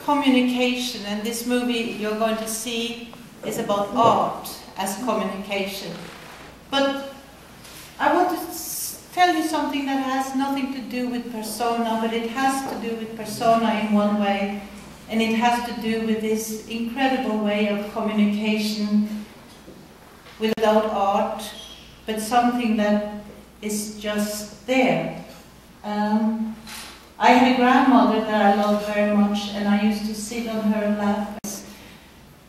communication, and this movie you're going to see is about art as communication. But I want to tell you something that has nothing to do with persona, but it has to do with persona in one way, and it has to do with this incredible way of communication without art, but something that is just there. I had a grandmother that I loved very much, and I used to sit on her lap.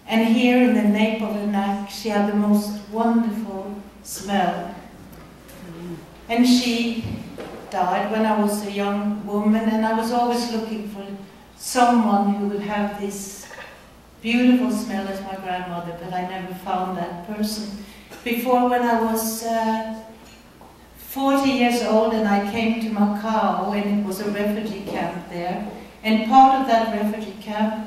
And here in the nape of her neck, she had the most wonderful smell. And she died when I was a young woman, and I was always looking for someone who would have this beautiful smell as my grandmother, but I never found that person. Before, when I was 40 years old and I came to Macau, and it was a refugee camp there, and part of that refugee camp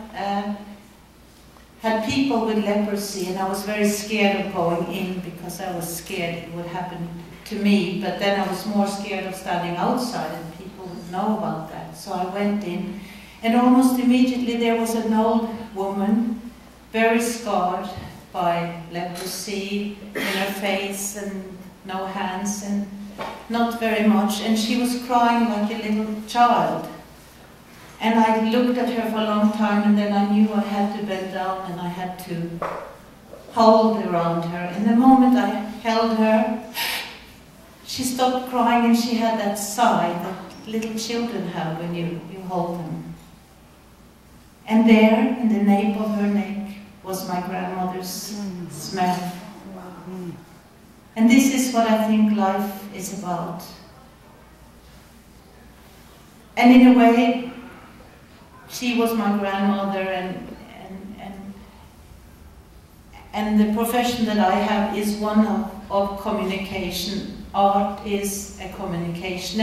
had people with leprosy, and I was very scared of going in because I was scared it would happen to me, but then I was more scared of standing outside and people would know about that. So I went in, and almost immediately there was an old woman, very scarred by leprosy in her face and no hands and not very much, and she was crying like a little child. And I looked at her for a long time, and then I knew I had to bend down and I had to hold around her. And the moment I held her, she stopped crying, and she had that sigh that little children have when you hold them. And there, in the nape of her neck, was my grandmother's smell. And this is what I think life is about. And in a way, she was my grandmother, and the profession that I have is one of communication. Art is a communication.